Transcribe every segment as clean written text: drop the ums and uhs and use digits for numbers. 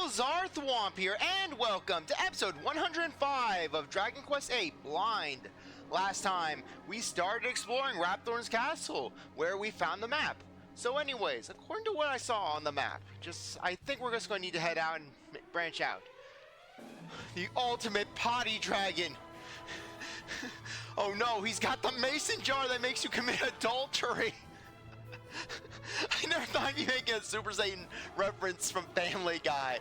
CzarThwomp here, and welcome to episode 105 of Dragon Quest VIII Blind. Last time, we started exploring Rapthorn's castle, where we found the map. So anyways, according to what I saw on the map, I think we're just going to need to head out and branch out. The ultimate potty dragon! Oh no, he's got the mason jar that makes you commit adultery! I never thought you'd make a Super Saiyan reference from Family Guy.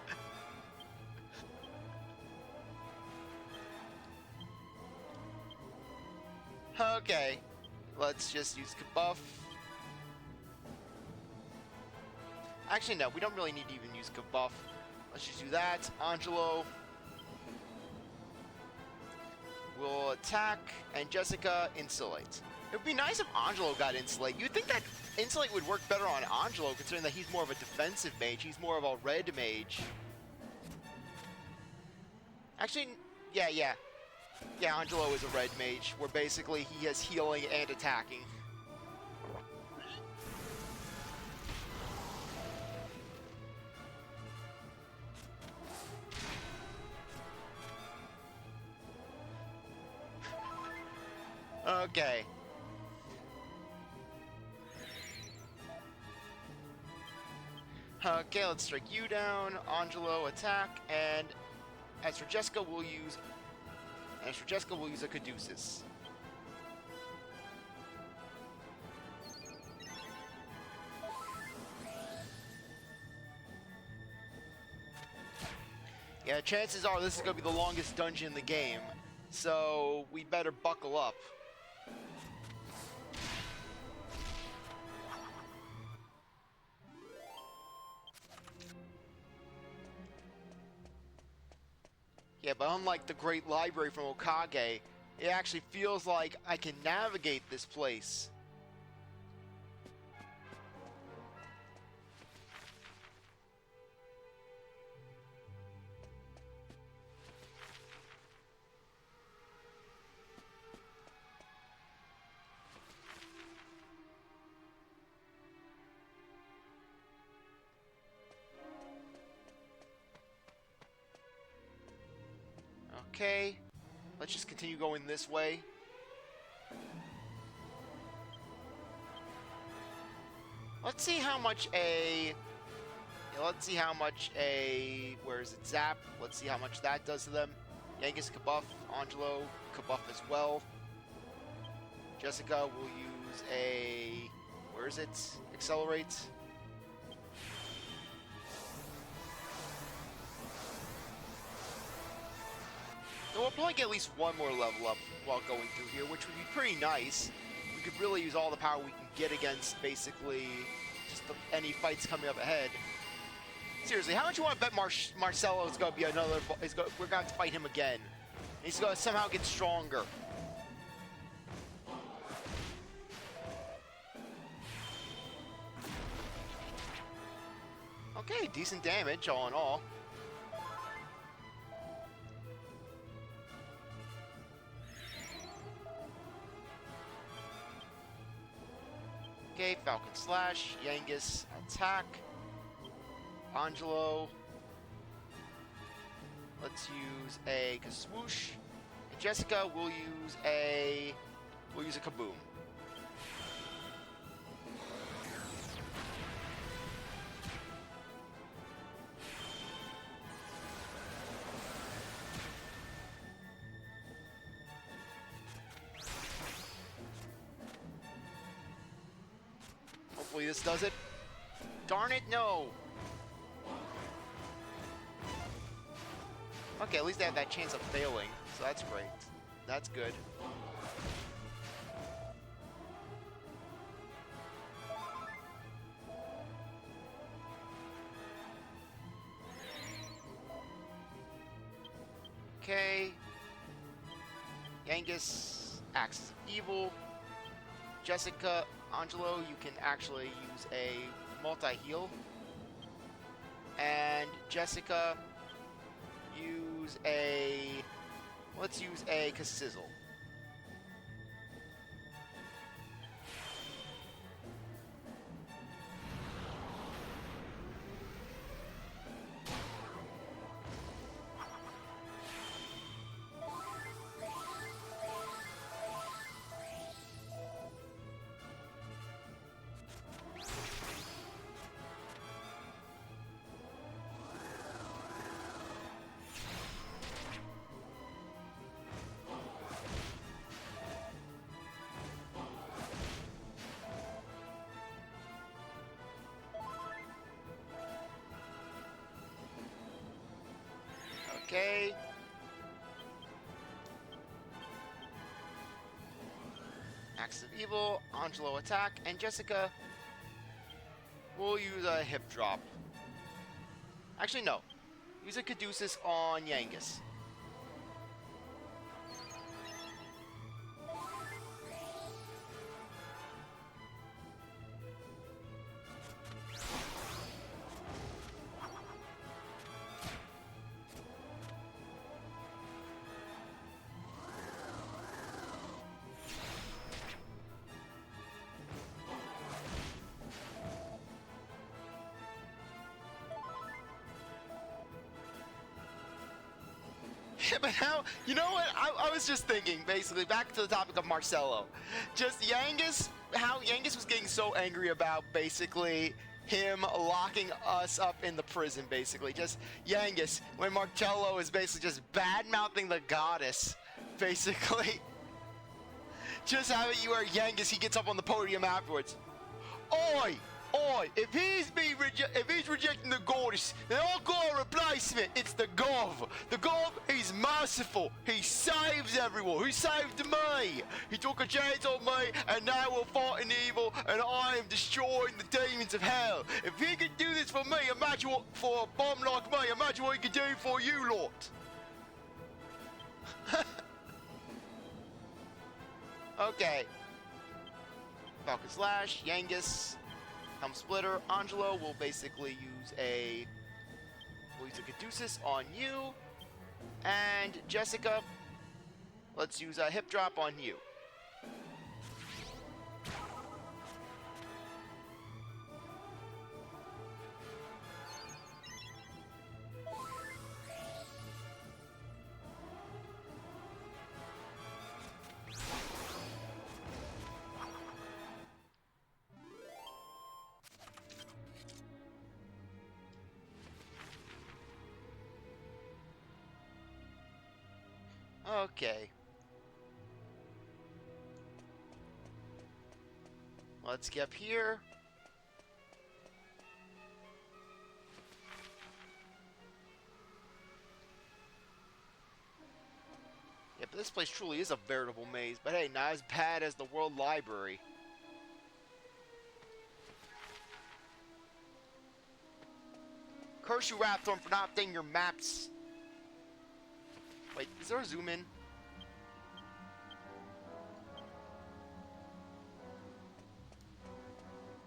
Okay, let's just use Kabuff. Actually, no, we don't really need to even use Kabuff. Let's just do that. Angelo will attack, and Jessica insulate. It would be nice if Angelo got insulate. You'd think that insulate would work better on Angelo, considering that he's more of a defensive mage. He's more of a red mage. Actually, yeah, Angelo is a red mage, where basically he has healing and attacking. Okay. Okay, let's strike you down. Angelo attack, and as for Jessica, we'll use a Caduceus. Yeah, chances are this is going to be the longest dungeon in the game, so we better buckle up. Yeah, but unlike the Great Library from Okage, it actually feels like I can navigate this place. Okay, let's just continue going this way. Let's see how much where is it, Zap? Let's see how much that does to them. Yankees Kabuff, Angelo Kabuff as well. Jessica will use a, where is it? Accelerate. So we'll probably get at least one more level up while going through here, which would be pretty nice. We could really use all the power we can get against basically just any fights coming up ahead. Seriously, how much you want to bet Marcelo is going to be another? We're going to have to fight him again. He's going to somehow get stronger. Okay, decent damage all in all. Okay, Falcon Slash, Yangus, attack. Angelo. Let's use a Kaswoosh. And Jessica will use a Kaboom. Hopefully this does it. Darn it, no! Okay, at least they have that chance of failing, so that's great. That's good. Okay. Yangus, Axis of Evil. Jessica, Angelo, you can actually use a multi-heal. And Jessica, let's use a Sizzle. Okay. Axis of Evil, Angelo attack, and Jessica will use a hip drop. Actually, no. Use a Caduceus on Yangus. But how, you know what, I was just thinking, basically, back to the topic of Marcelo. Just Yangus, how Yangus was getting so angry about, basically, him locking us up in the prison, basically. Just Yangus, when Marcello is basically just bad-mouthing the goddess, basically. Just how you are Yangus, he gets up on the podium afterwards. Oi! Oi, if he's rejecting the goddess, then I've got a replacement. It's the Gov. The Gov, he's merciful. He saves everyone. He saved me. He took a chance on me, and now we're fighting evil, and I am destroying the demons of hell. If he can do this for me, imagine what, for a bum like me, imagine what he can do for you lot. Okay. Falcon Slash, Yangus. Helm Splitter. Angelo will basically use a Caduceus on you. And Jessica, let's use a hip drop on you. Okay. Let's get up here. Yeah, but this place truly is a veritable maze. But hey, not as bad as the World Library. Curse you, CzarThwomp, for not updating your maps. Wait, is there a zoom in?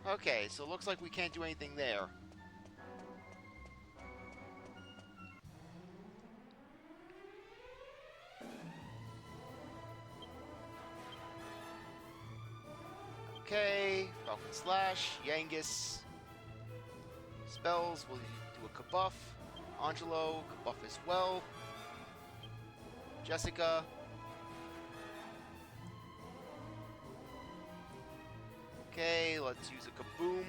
Okay, so it looks like we can't do anything there. Okay, Falcon Slash, Yangus. Spells, we'll do a Kabuff. Angelo, Kabuff as well. Jessica. Okay, let's use a Kaboom.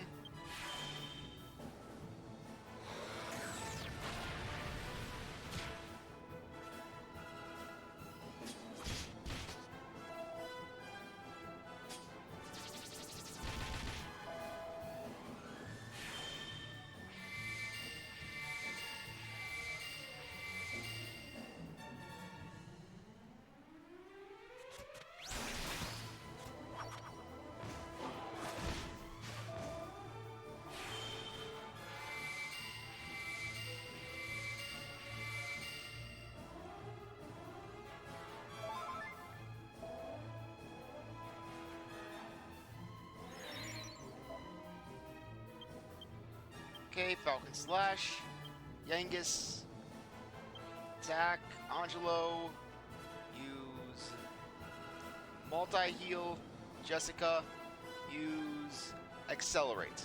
Okay, Falcon Slash, Yangus, attack, Angelo, use multi-heal, Jessica, use accelerate.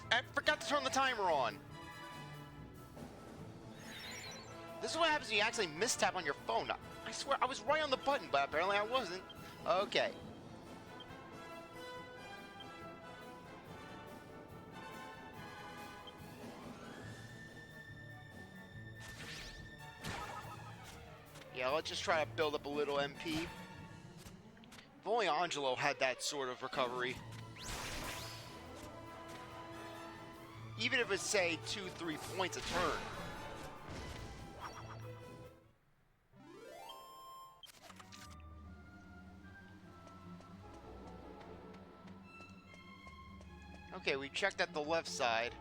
I forgot to turn the timer on. This is what happens when you actually mistap on your phone. I swear, I was right on the button, but apparently I wasn't. Okay. Yeah, let's just try to build up a little MP. If only Angelo had that sort of recovery. Even if it's, say, 2-3 points a turn. Okay, we checked at the left side.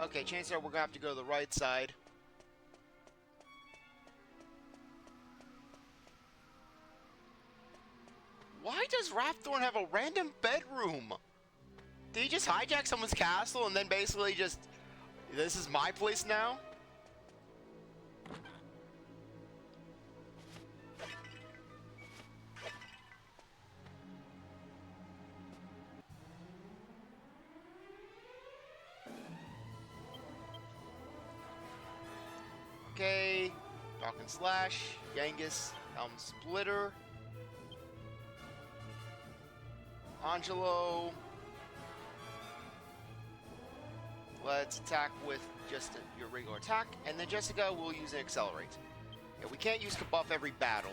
Okay, chances are we're gonna have to go to the right side. Why does Rapthorn have a random bedroom? Did he just hijack someone's castle and then basically just... This is my place now? Okay, Dock and Slash, Genghis, Helm Splitter, Angelo. Let's attack with just your regular attack, and then Jessica will use an Accelerate. Yeah, we can't use Kabuff every battle.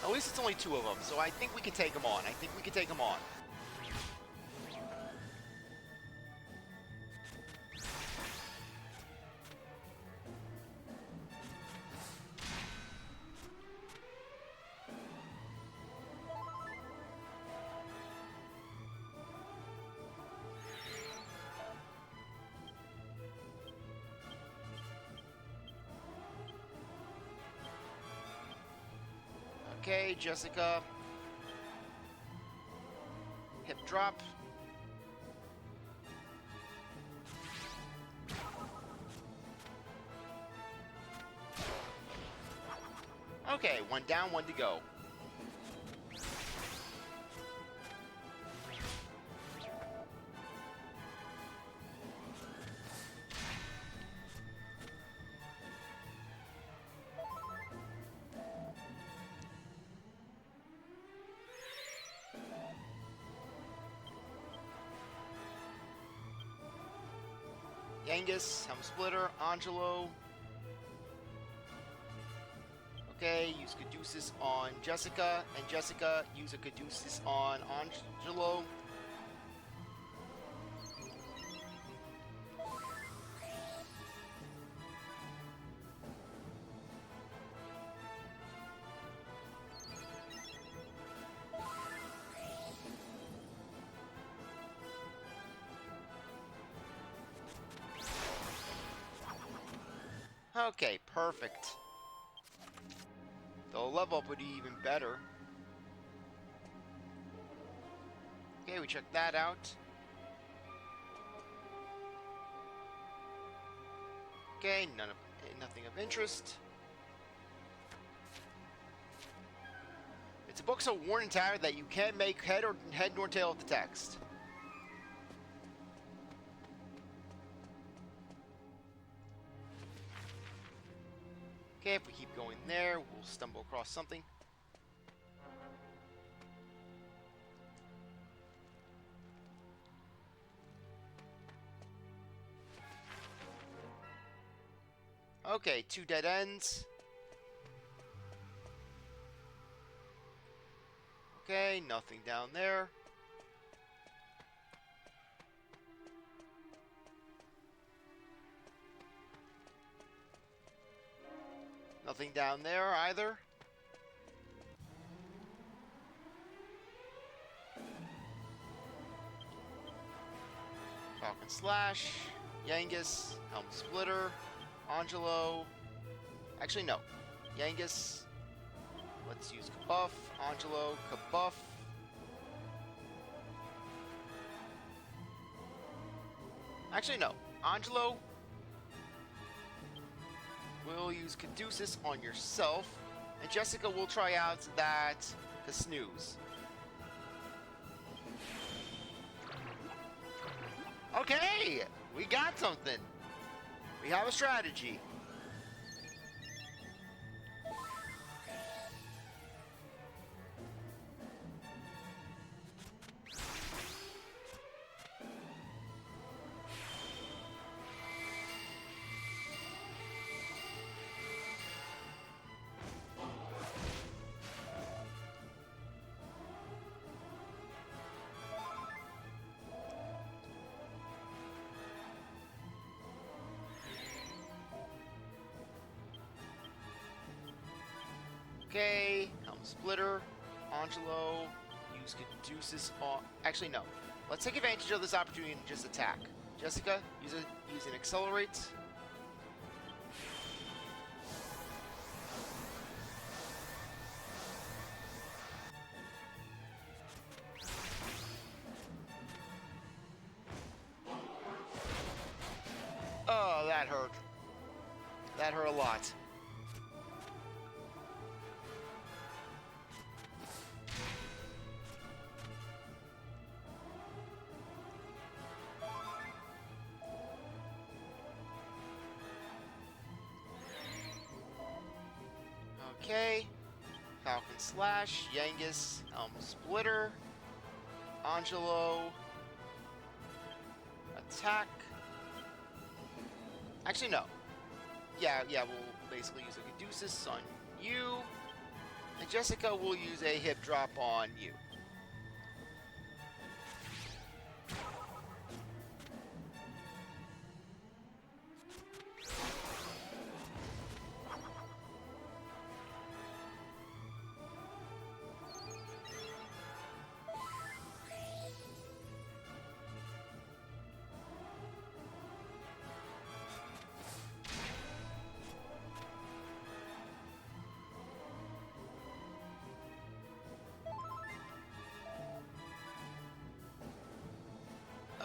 At least it's only 2 of them, so I think we can take them on. Okay, Jessica. Hip drop. Okay, 1 down, 1 to go. Genghis, Helm Splitter, Angelo. Okay, use Caduceus on Jessica, and Jessica use a Caduceus on Angelo. Okay, perfect. The level up would be even better. Okay, we checked that out. Okay, nothing of interest. It's a book so worn and tattered that you can't make head nor tail of the text. Okay, if we keep going there, we'll stumble across something. Okay, 2 dead ends. Okay, nothing down there. Nothing down there either. Falcon Slash, Genghis, Helm Splitter, Angelo. Actually, no. Genghis. Let's use Kabuff, Angelo, Kabuff. Actually, no. Angelo. we'll use Caduceus on yourself, and Jessica will try out that snooze. Okay, we got something. We have a strategy. Okay, Helm Splitter, Angelo, use Caduceus on... Actually, no. Let's take advantage of this opportunity and just attack. Jessica, use an Accelerate. Oh, that hurt. That hurt a lot. Okay, Falcon Slash, Yangus, Helm Splitter, Angelo, attack. Actually, no. Yeah, we'll basically use a Caduceus on you, and Jessica will use a hip drop on you.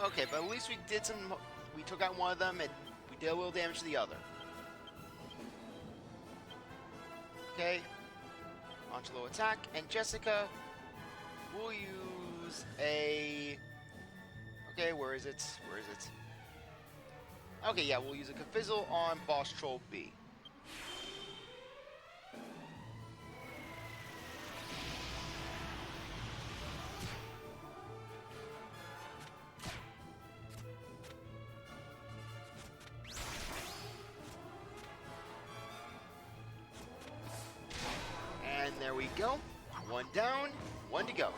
Okay, but at least we did some... We took out one of them, and we did a little damage to the other. Okay. Angelo attack, and Jessica will use a... Okay, where is it? Where is it? Okay, yeah, we'll use a Cafizzle on Boss Troll B. And there we go. One down, one to go.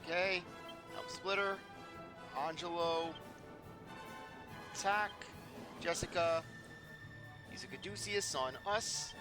Okay, Helm Splitter, Angelo, attack, Jessica, use a Caduceus on us.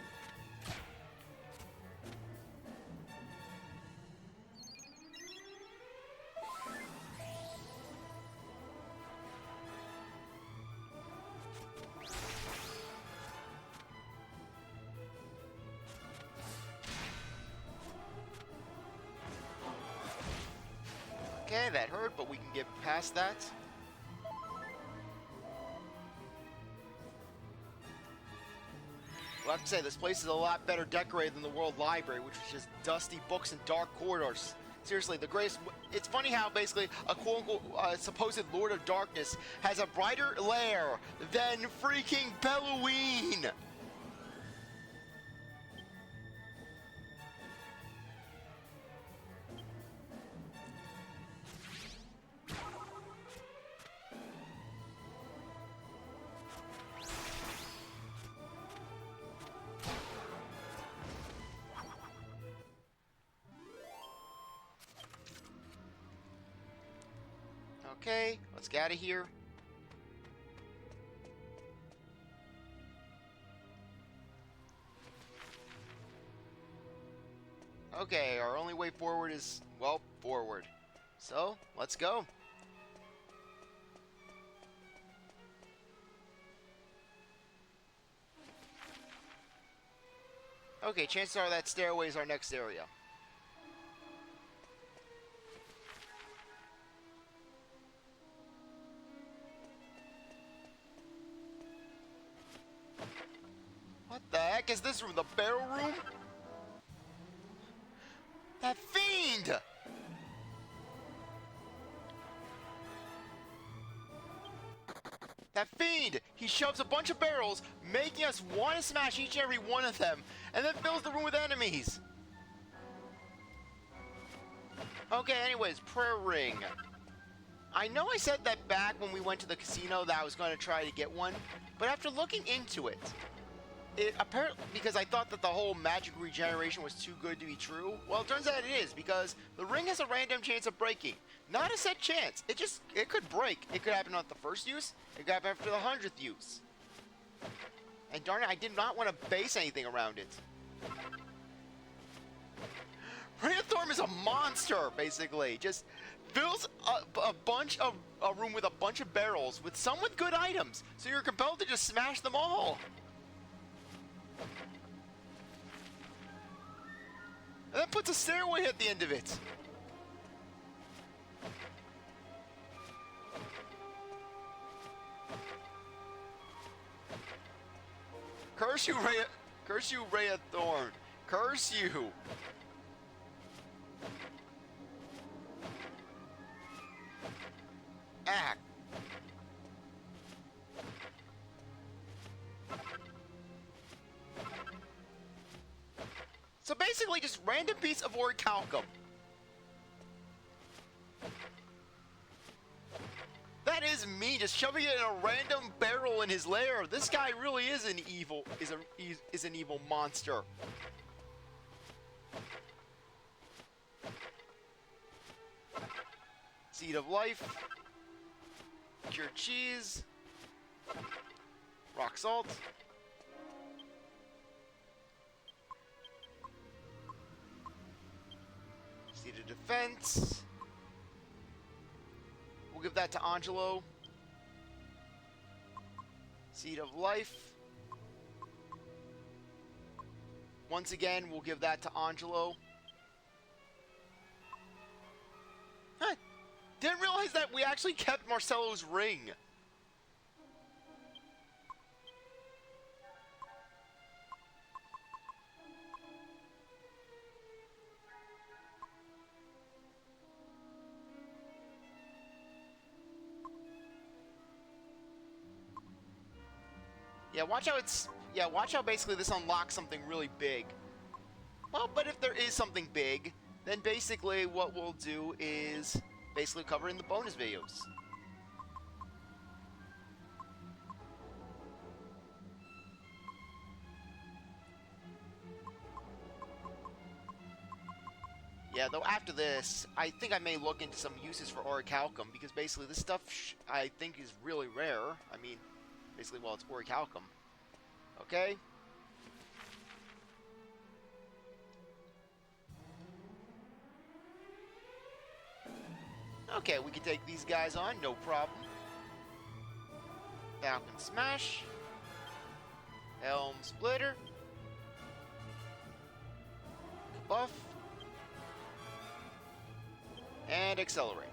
Okay, that hurt, but we can get past that. Well, I have to say, this place is a lot better decorated than the World Library, which was just dusty books and dark corridors. Seriously, the greatest... It's funny how, basically, a quote-unquote supposed Lord of Darkness has a brighter lair than freaking Halloween! Okay, let's get out of here. Okay, our only way forward is, well, forward. So, let's go. Okay, chances are that stairway is our next area. What the heck is this room? The barrel room? That fiend! That fiend! He shoves a bunch of barrels, making us want to smash each and every one of them, and then fills the room with enemies. Okay, anyways, prayer ring. I know I said that back when we went to the casino that I was going to try to get one, but after looking into it, apparently, because I thought that the whole magic regeneration was too good to be true, well, it turns out it is, because the ring has a random chance of breaking. Not a set chance. It could break. It could happen at the first use. It could happen after the 100th use. And darn it, I did not want to base anything around it. Thorm is a monster, basically. Just fills a room with a bunch of barrels, with some with good items, so you're compelled to just smash them all. And that puts a stairway at the end of it. Curse you, Ray of Thorn. Curse you. Act. So basically, just random piece of orichalcum. That is me, just shoving it in a random barrel in his lair. This guy really is an evil monster. Seed of life. Cured cheese. Rock salt. Seed of defense. We'll give that to Angelo. Seed of life. Once again, we'll give that to Angelo. Huh. Didn't realize that we actually kept Marcello's ring. Watch how basically this unlocks something really big. Well, but if there is something big, then basically what we'll do is basically cover in the bonus videos. Yeah, though after this, I think I may look into some uses for orichalcum, because basically this stuff I think is really rare. I mean, basically, well, it's orichalcum. Okay? Okay, we can take these guys on, no problem. Falcon Smash. Helm Splitter. Buff. And Accelerate.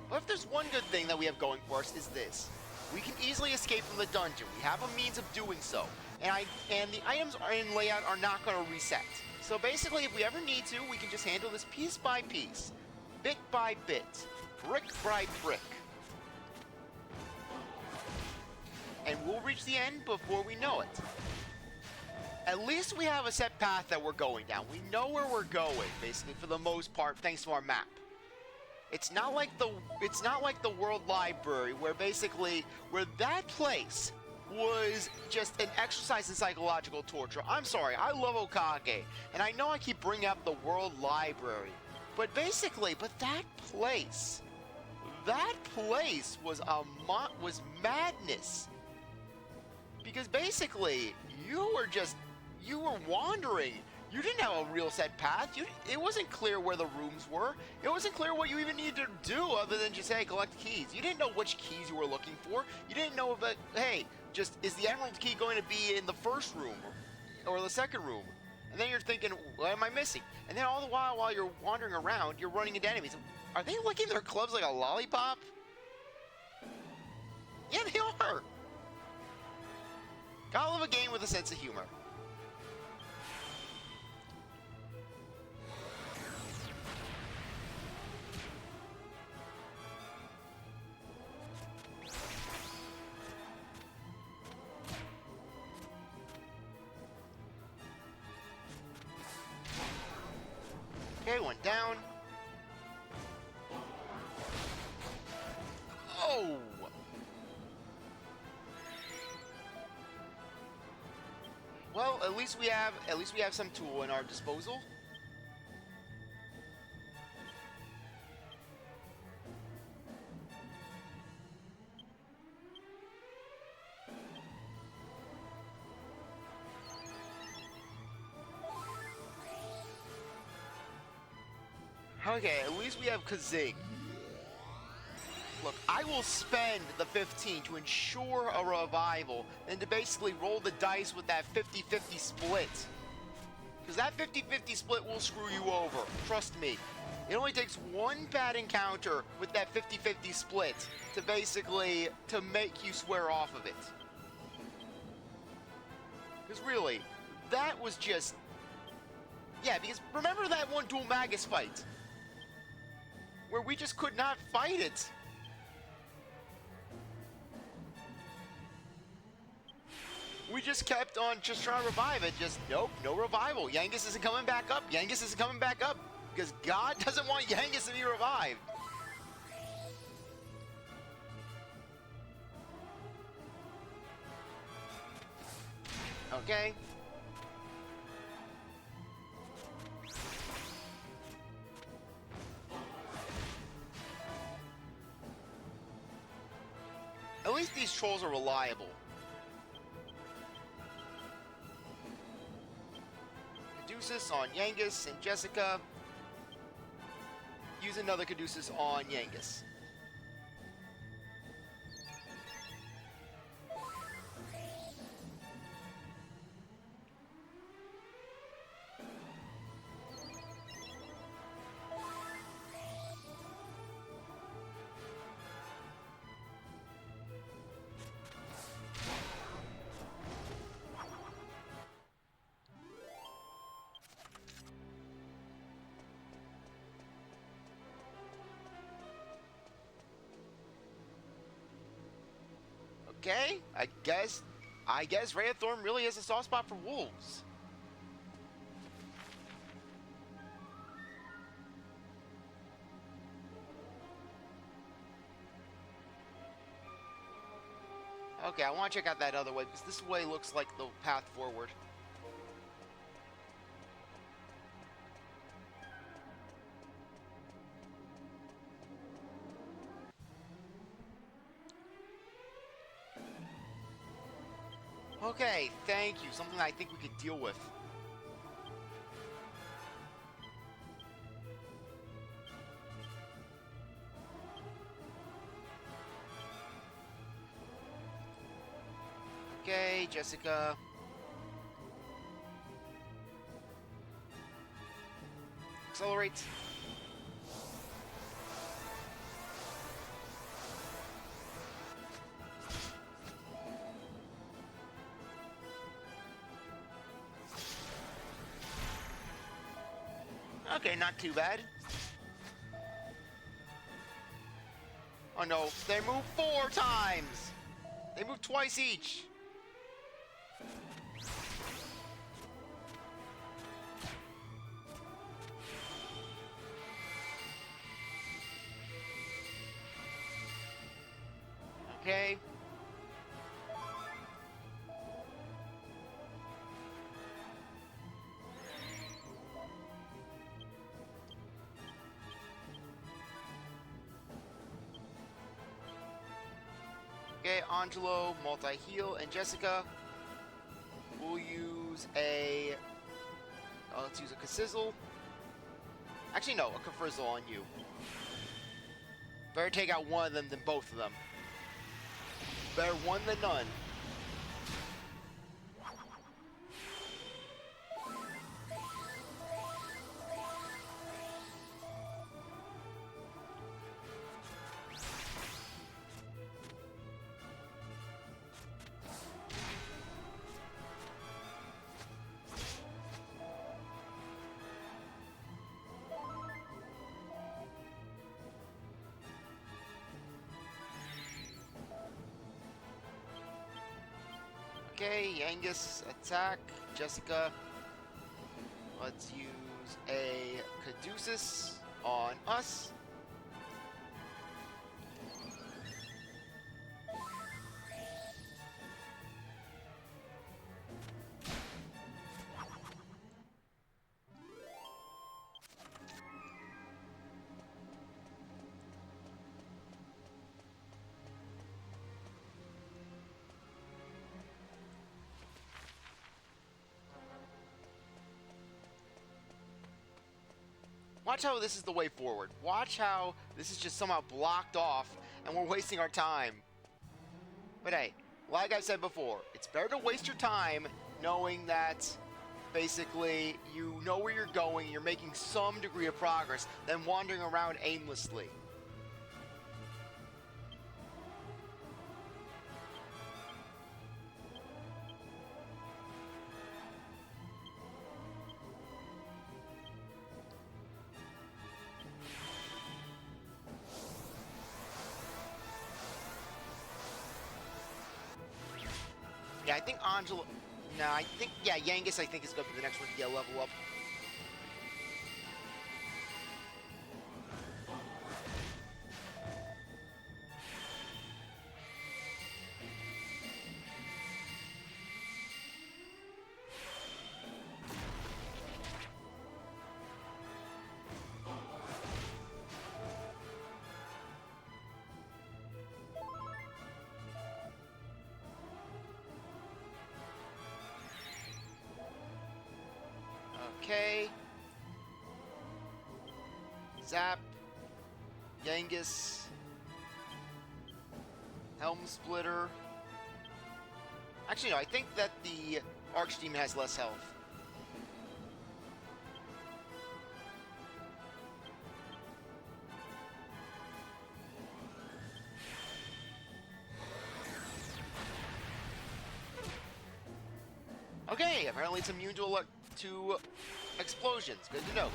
But if there's one good thing that we have going for us is this. We can easily escape from the dungeon. We have a means of doing so. And the items in layout are not going to reset. So basically, if we ever need to, we can just handle this piece by piece. Bit by bit. Brick by brick. And we'll reach the end before we know it. At least we have a set path that we're going down. We know where we're going, basically, for the most part, thanks to our map. It's not like the World Library, where that place was just an exercise in psychological torture. I'm sorry, I love Okage, and I know I keep bringing up the World Library, but that place was madness. Because basically, you were wandering. You didn't have a real set path. It wasn't clear where the rooms were. It wasn't clear what you even needed to do other than just, hey, collect keys. You didn't know which keys you were looking for. You didn't know about, hey, just, is the emerald key going to be in the first room or the second room? And then you're thinking, what am I missing? And then all the while you're wandering around, you're running into enemies. Are they licking their clubs like a lollipop? Yeah, they are. Gotta love a game with a sense of humor. Okay, one down. Oh! Well, at least we have some tool in our disposal. Okay, at least we have Kazing. Look, I will spend the 15 to ensure a revival and to basically roll the dice with that 50-50 split. Because that 50-50 split will screw you over. Trust me. It only takes one bad encounter with that 50-50 split to basically to make you swear off of it. Because really, that was just... Yeah, because remember that one Dual Magus fight? Where we just could not fight it. We just kept on just trying to revive it. Just, nope, no revival. Yangus isn't coming back up. Yangus isn't coming back up. Because God doesn't want Yangus to be revived. Okay. At least these trolls are reliable. Caduceus on Yangus and Jessica. Use another Caduceus on Yangus. Okay, I guess Rayathorn really has a soft spot for wolves. Okay, I want to check out that other way because this way looks like the path forward. Okay, thank you. Something I think we could deal with. Okay, Jessica. Accelerate. Okay, not too bad. Oh no, they move 4 times! They move twice each! Okay. Okay, Angelo, multi-heal, and Jessica. We'll use a... let's use a Cassizzle. Actually, no, a Kafrizzle on you. Better take out one of them than both of them. Better one than none. Okay, Yangus, attack. Jessica, let's use a Caduceus on us. Watch how this is the way forward. Watch how this is just somehow blocked off and we're wasting our time. But hey, like I said before, it's better to waste your time knowing that basically you know where you're going, you're making some degree of progress, than wandering around aimlessly. Yeah, I think Angela... Nah, I think... Yeah, Yangus, I think, is going to be the next one to get a level up. Okay. Zap. Yangus. Helm Splitter. Actually, no, I think that the Archdemon has less health. Okay, apparently it's immune to explosions. Good to note.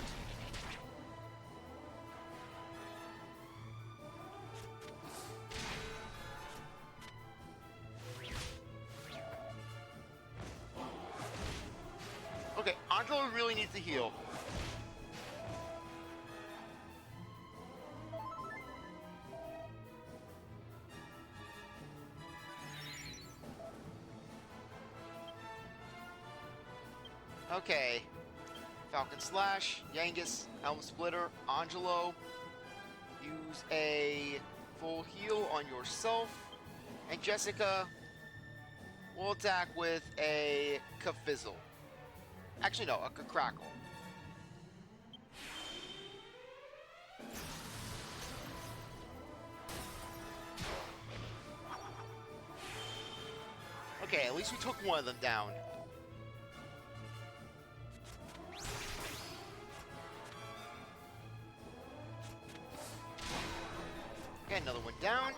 Okay, Angelo really needs to heal. Okay. Falcon Slash, Yangus, Helm Splitter, Angelo. Use a full heal on yourself. And Jessica will attack with a Kafizzle. Actually, no, a Crackle. Okay, at least we took one of them down. Okay, another one down.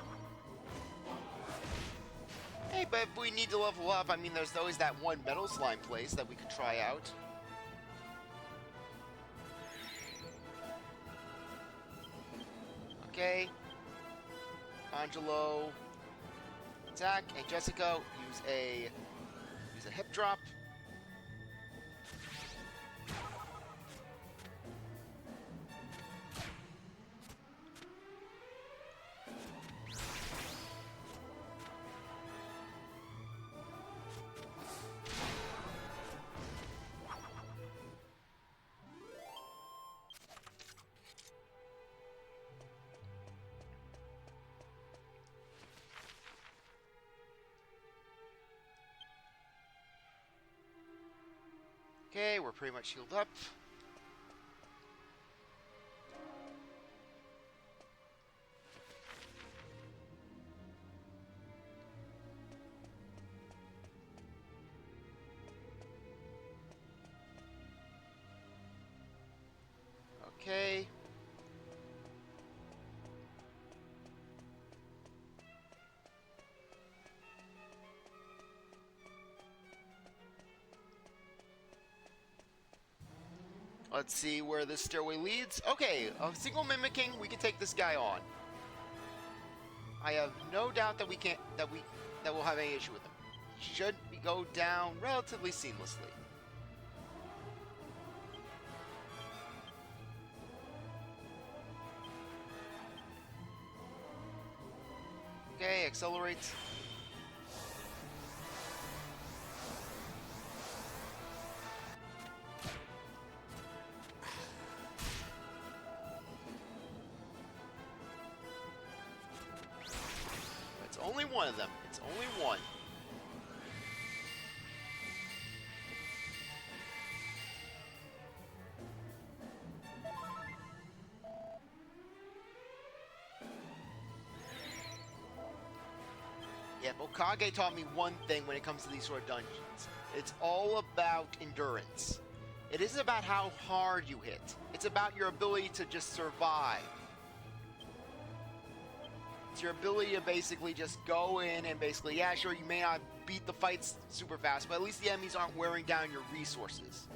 Hey, but if we need to level up, I mean, there's always that one metal slime place that we could try out. Okay. Angelo, attack, and Jessica, use a hip drop. Okay, we're pretty much healed up. Okay. Let's see where this stairway leads. Okay, a single mimicking, we can take this guy on. I have no doubt that we'll have any issue with him. Should be go down relatively seamlessly. Okay, accelerates. It's only one of them. It's only one. Yeah, Okage taught me one thing when it comes to these sort of dungeons. It's all about endurance. It isn't about how hard you hit. It's about your ability to just survive. It's your ability to basically just go in and basically, yeah, sure, you may not beat the fights super fast, but at least the enemies aren't wearing down your resources.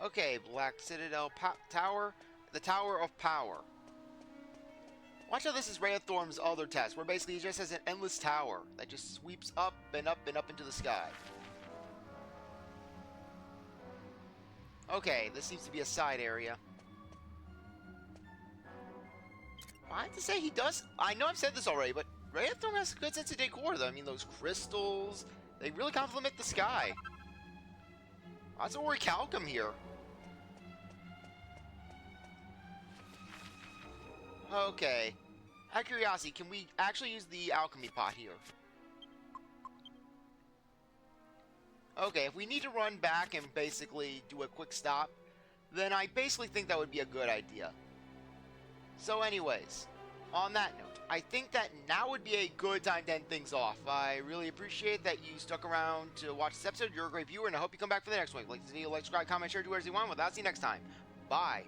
Okay, Black Citadel Tower, the Tower of Power. Watch how this is CzarThwomp's other test, where basically he just has an endless tower that just sweeps up and up and up into the sky. Okay, this seems to be a side area. I have to say he does. I know I've said this already, but CzarThwomp has a good sense of decor, though. I mean, those crystals, they really complement the sky. Lots of orichalcum here. Okay. Out of curiosity, can we actually use the alchemy pot here? Okay, if we need to run back and basically do a quick stop, then I basically think that would be a good idea. So anyways, on that note, I think that now would be a good time to end things off. I really appreciate that you stuck around to watch this episode. You're a great viewer, and I hope you come back for the next one. Like this video, like, subscribe, comment, share, do whatever you want. Well, I'll see you next time. Bye.